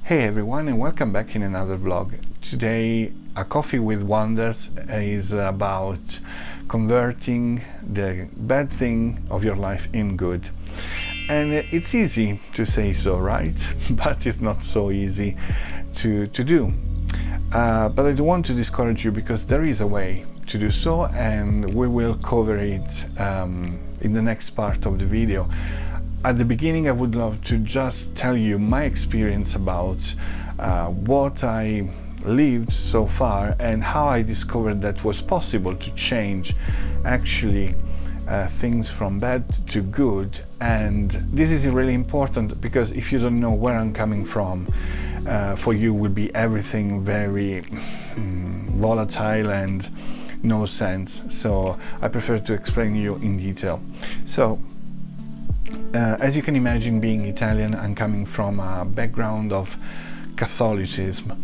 Hey everyone, and welcome back in another vlog. Today, A Coffee with Wonders is about converting the bad thing of your life in good. And it's easy to say so, right? But it's not so easy to do. But I don't want to discourage you because there is a way to do so, and we will cover it in the next part of the video. At the beginning, I would love to just tell you my experience about what I lived so far and how I discovered that was possible to change actually things from bad to good. And this is really important because if you don't know where I'm coming from, for you will be everything very volatile and no sense. So I prefer to explain you in detail. So as you can imagine, being Italian, I'm coming from a background of Catholicism,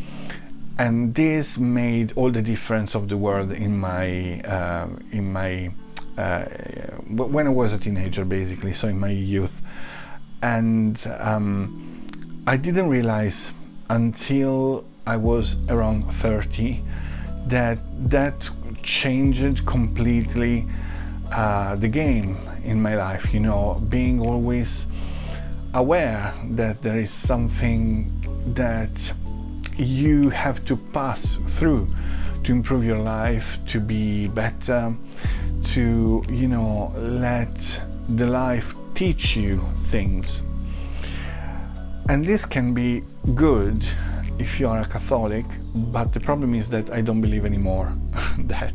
and this made all the difference of the world in my when I was a teenager, basically, so in my youth. And I didn't realize until I was around 30 that changed completely the game in my life, you know, being always aware that there is something that you have to pass through to improve your life, to be better, to, you know, let the life teach you things. And this can be good if you are a Catholic, but the problem is that I don't believe anymore that.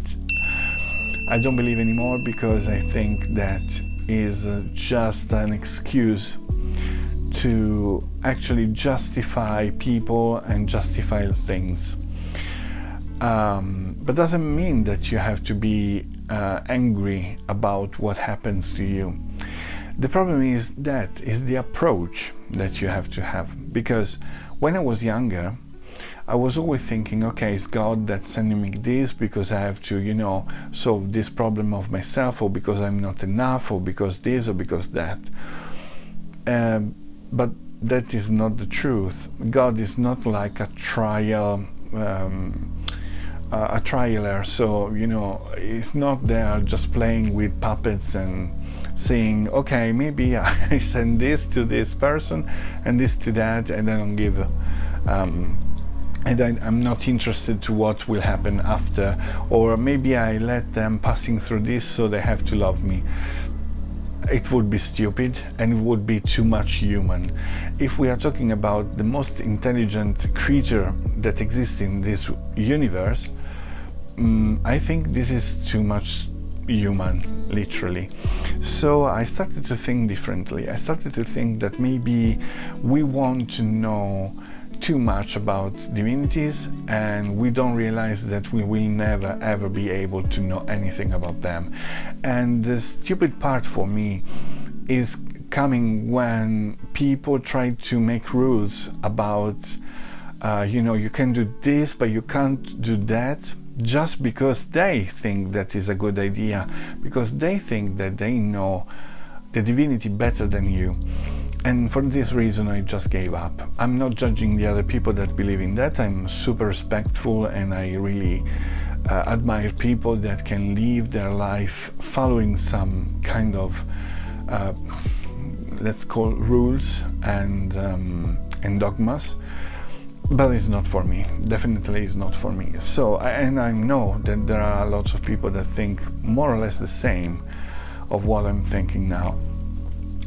I don't believe anymore because I think that is just an excuse to actually justify people and justify things. But doesn't mean that you have to be angry about what happens to you. The problem is that is the approach that you have to have. Because when I was younger, I was always thinking, okay, it's God that's sending me this because I have to, you know, solve this problem of myself, or because I'm not enough, or because this, or because that. But that is not the truth. God is not like a trialer, so, you know, He's not there just playing with puppets and saying, okay, maybe I send this to this person and this to that, and I don't give and I'm not interested to what will happen after, or maybe I let them passing through this so they have to love me. It would be stupid and it would be too much human. If we are talking about the most intelligent creature that exists in this universe, I think this is too much human, literally. So I started to think differently. I started to think that maybe we want to know too much about divinities, and we don't realize that we will never ever be able to know anything about them. And the stupid part for me is coming when people try to make rules about you know, you can do this but you can't do that, just because they think that is a good idea, because they think that they know the divinity better than you. And for this reason I just gave up. I'm not judging the other people that believe in that. I'm super respectful, and I really admire people that can live their life following some kind of let's call rules and dogmas. But it's not for me. Definitely is not for me. So, and I know that there are lots of people that think more or less the same of what I'm thinking now,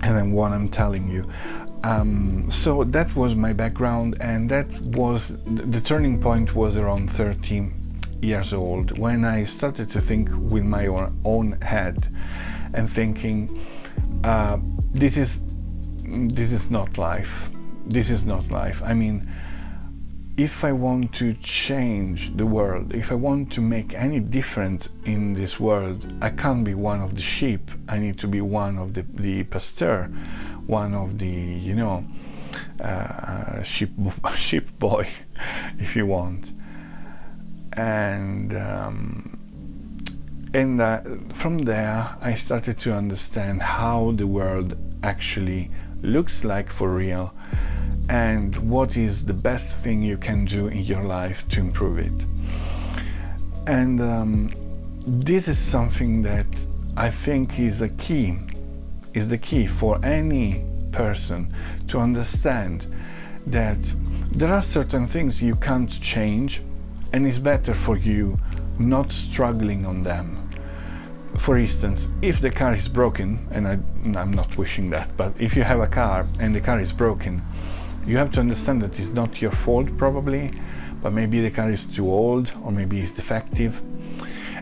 and then what I'm telling you. So that was my background, and that was the turning point was around 30 years old, when I started to think with my own head and thinking, this is not life. This is not life. I mean, if I want to change the world, if I want to make any difference in this world, I can't be one of the sheep. I need to be one of the pastor, one of the, you know, sheep boy, if you want. And from there, I started to understand how the world actually looks like for real, and what is the best thing you can do in your life to improve it. And this is something that I think is the key for any person to understand that there are certain things you can't change, and it's better for you not struggling on them. For instance, if the car is broken, and I'm not wishing that, but if you have a car and the car is broken, you have to understand that it's not your fault probably, but maybe the car is too old or maybe it's defective,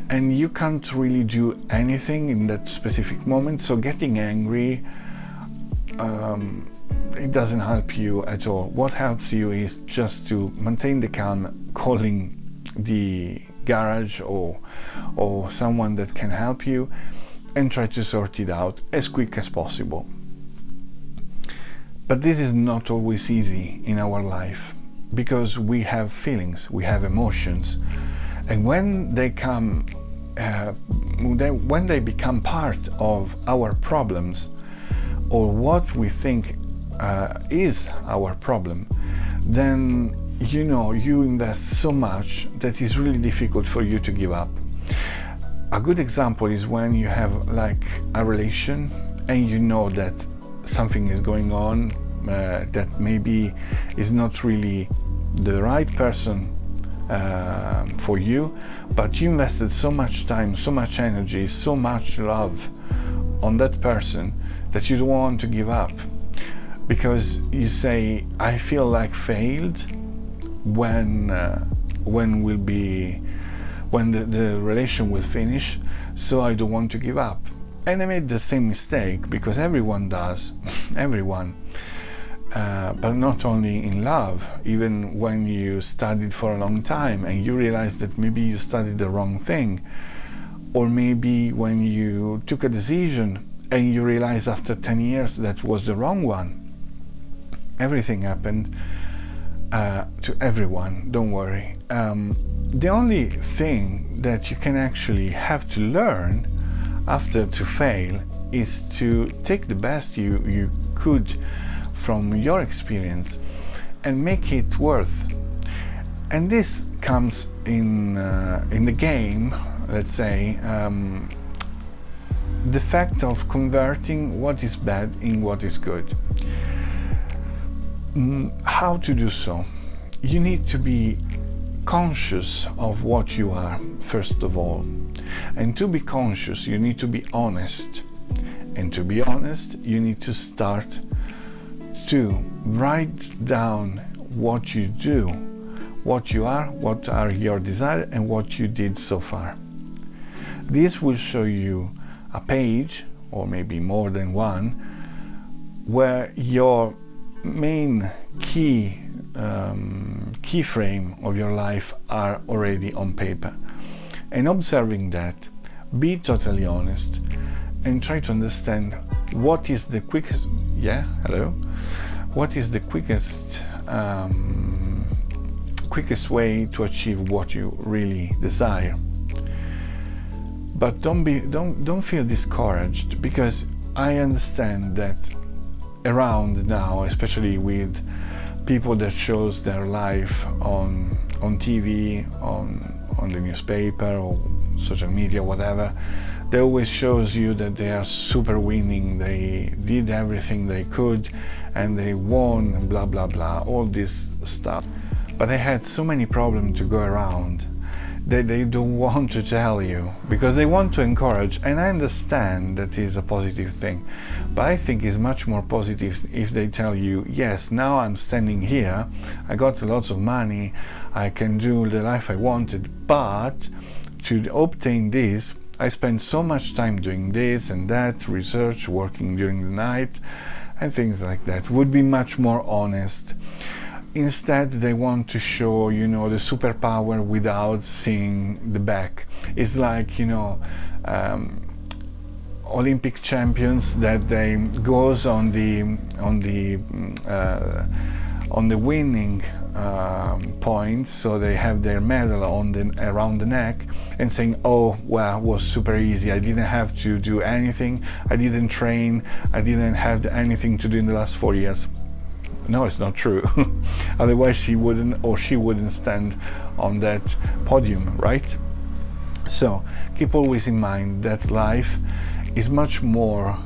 and you can't really do anything in that specific moment. So getting angry, it doesn't help you at all. What helps you is just to maintain the calm, calling the garage or someone that can help you, and try to sort it out as quick as possible. But this is not always easy in our life, because we have feelings, we have emotions, and when they come, when they become part of our problems, or what we think is our problem, then you invest so much that it's really difficult for you to give up. A good example is when you have like a relation and you know that something is going on that maybe is not really the right person for you, but you invested so much time, so much energy, so much love on that person that you don't want to give up, because you say, I feel like failed when the relation will finish, so I don't want to give up. And I made the same mistake, because everyone does, everyone. But not only in love, even when you studied for a long time and you realize that maybe you studied the wrong thing, or maybe when you took a decision and you realize after 10 years that was the wrong one. Everything happened to everyone, don't worry. The only thing that you can actually have to learn after to fail is to take the best you could from your experience and make it worth. And this comes in the game, let's say, the fact of converting what is bad in what is good. How to do so? You need to be conscious of what you are, first of all. And to be conscious, you need to be honest. And to be honest, you need to start to write down what you do, what you are, what are your desires, and what you did so far. This will show you a page, or maybe more than one, where your main key frame of your life are already on paper. And observing that, be totally honest and try to understand what is the quickest quickest way to achieve what you really desire. But don't feel discouraged, because I understand that around now, especially with people that shows their life on TV, on the newspaper or social media, whatever, they always shows you that they are super winning, they did everything they could and they won, and blah blah blah, all this stuff. But they had so many problems to go around that they don't want to tell you, because they want to encourage, and I understand that is a positive thing, but I think it's much more positive if they tell you, yes, now I'm standing here, I got lots of money, I can do the life I wanted, but to obtain this I spent so much time doing this and that, research, working during the night and things like that. Would be much more honest. Instead, they want to show, the superpower without seeing the back. It's like, Olympic champions that they goes on the winning points, so they have their medal around the neck, and saying, oh well, it was super easy, I didn't have to do anything, I didn't train, I didn't have anything to do in the last 4 years. No, it's not true. Otherwise she wouldn't stand on that podium, right? So keep always in mind that life is much more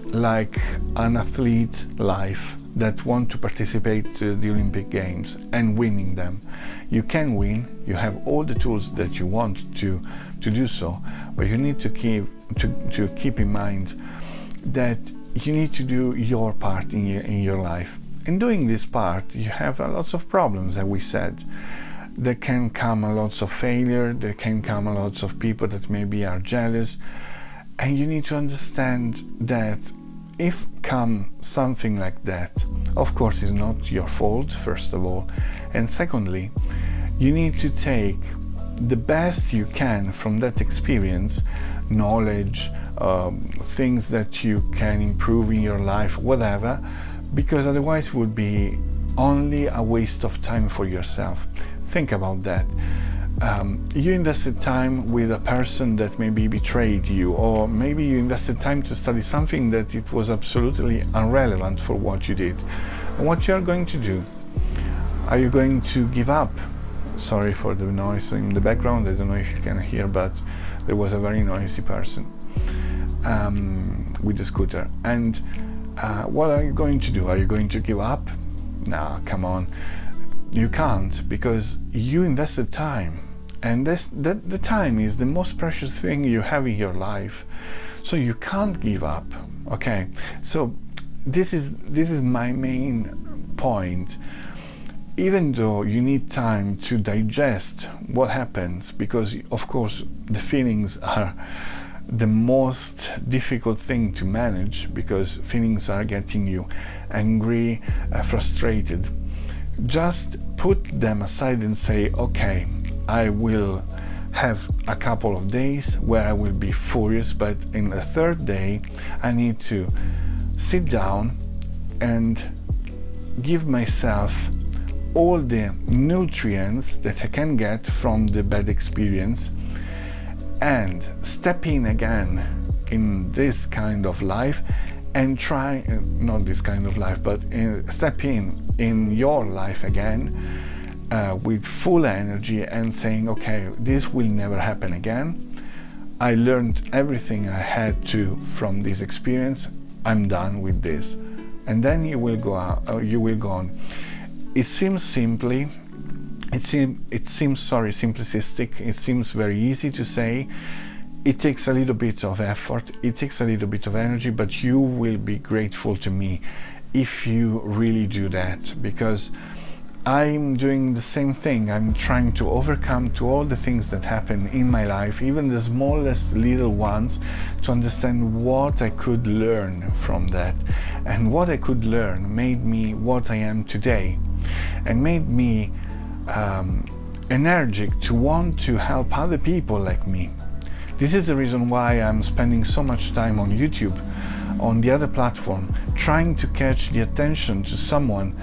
like an athlete life that want to participate to the Olympic Games and winning them. You can win, you have all the tools that you want to do so, but you need to keep in mind that you need to do your part in your life. In doing this part, you have lots of problems, as we said. There can come a lots of failure, there can come a lots of people that maybe are jealous, and you need to understand that if come something like that, of course it's not your fault, first of all, and secondly, you need to take the best you can from that experience, knowledge, things that you can improve in your life, whatever, because otherwise it would be only a waste of time for yourself. Think about that. You invested time with a person that maybe betrayed you, or maybe you invested time to study something that it was absolutely irrelevant for what you did. And what you are going to do? Are you going to give up? Sorry for the noise in the background, I don't know if you can hear, but there was a very noisy person with the scooter. And what are you going to do? Are you going to give up? No, come on. You can't, because you invested time, and the time is the most precious thing you have in your life, so you can't give up. Okay, so this is my main point. Even though you need time to digest what happens, because of course the feelings are the most difficult thing to manage, because feelings are getting you angry, frustrated. Just put them aside and say, okay, I will have a couple of days where I will be furious, but in the third day I need to sit down and give myself all the nutrients that I can get from the bad experience and step in again in this kind of life and try, not this kind of life, but step in your life again with full energy and saying, okay, this will never happen again. I learned everything I had to from this experience. I'm done with this. And then you will go on. It seems simplistic, it seems very easy to say. It takes a little bit of effort, it takes a little bit of energy, but you will be grateful to me if you really do that, because I'm doing the same thing. I'm trying to overcome to all the things that happen in my life, even the smallest little ones, to understand what I could learn from that. And what I could learn made me what I am today, and made me energetic to want to help other people like me. This is the reason why I'm spending so much time on YouTube, on the other platform, trying to catch the attention to someone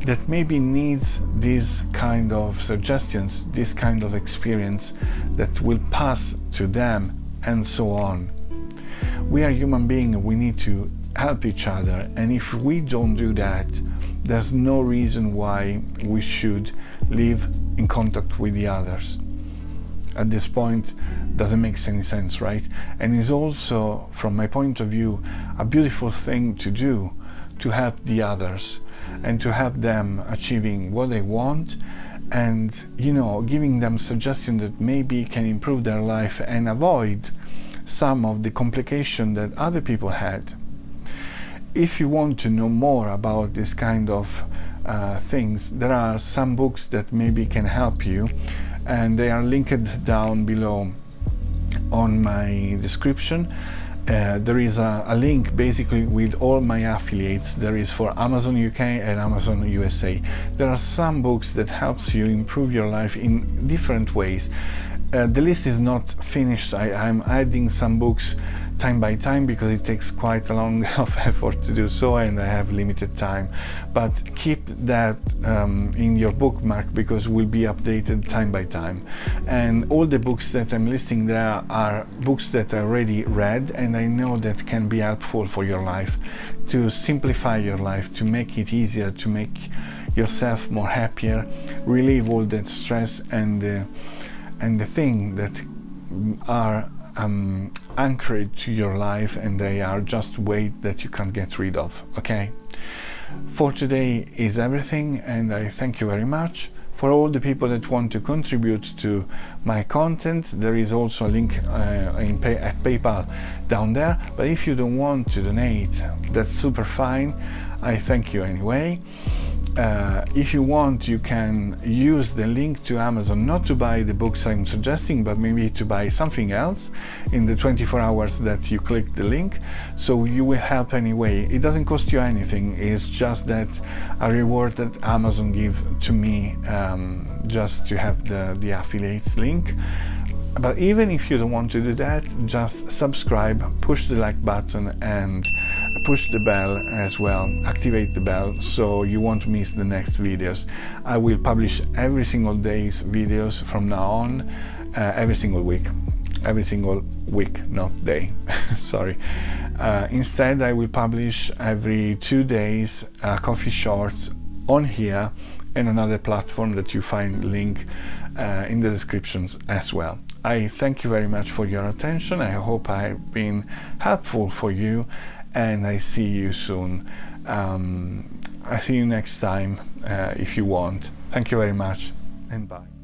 that maybe needs this kind of suggestions, this kind of experience that will pass to them, and so on. We are human beings, we need to help each other, and if we don't do that, there's no reason why we should live in contact with the others. At this point, doesn't make any sense, right? And it's also, from my point of view, a beautiful thing to do, to help the others and to help them achieving what they want, and giving them suggestions that maybe can improve their life and avoid some of the complications that other people had. If you want to know more about this kind of things, there are some books that maybe can help you, and they are linked down below on my description. There is a link basically with all my affiliates. There is for Amazon UK and Amazon USA. There are some books that helps you improve your life in different ways. the list is not finished. I'm adding some books time by time because it takes quite a long of effort to do so, and I have limited time. But keep that in your bookmark because it will be updated time by time. And all the books that I'm listing there are books that I already read, and I know that can be helpful for your life, to simplify your life, to make it easier, to make yourself more happier, relieve all that stress and the thing that are anchored to your life, and they are just weight that you can't get rid of. Okay, for today is everything, and I thank you very much. For all the people that want to contribute to my content, there is also a link at PayPal down there, but if you don't want to donate, that's super fine. I thank you anyway. If you want, you can use the link to Amazon, not to buy the books I'm suggesting, but maybe to buy something else in the 24 hours that you click the link, so you will help anyway. It doesn't cost you anything, it's just that a reward that Amazon give to me, just to have the affiliates link. But even if you don't want to do that, just subscribe, push the like button, and push the bell as well, activate the bell, so you won't miss the next videos. I will publish every single day's videos from now on, every single week, not day. Sorry. Instead, I will publish every 2 days coffee shorts on here and another platform that you find link in the descriptions as well. I thank you very much for your attention. I hope I've been helpful for you, and I see you soon. I see you next time if you want. Thank you very much, and bye.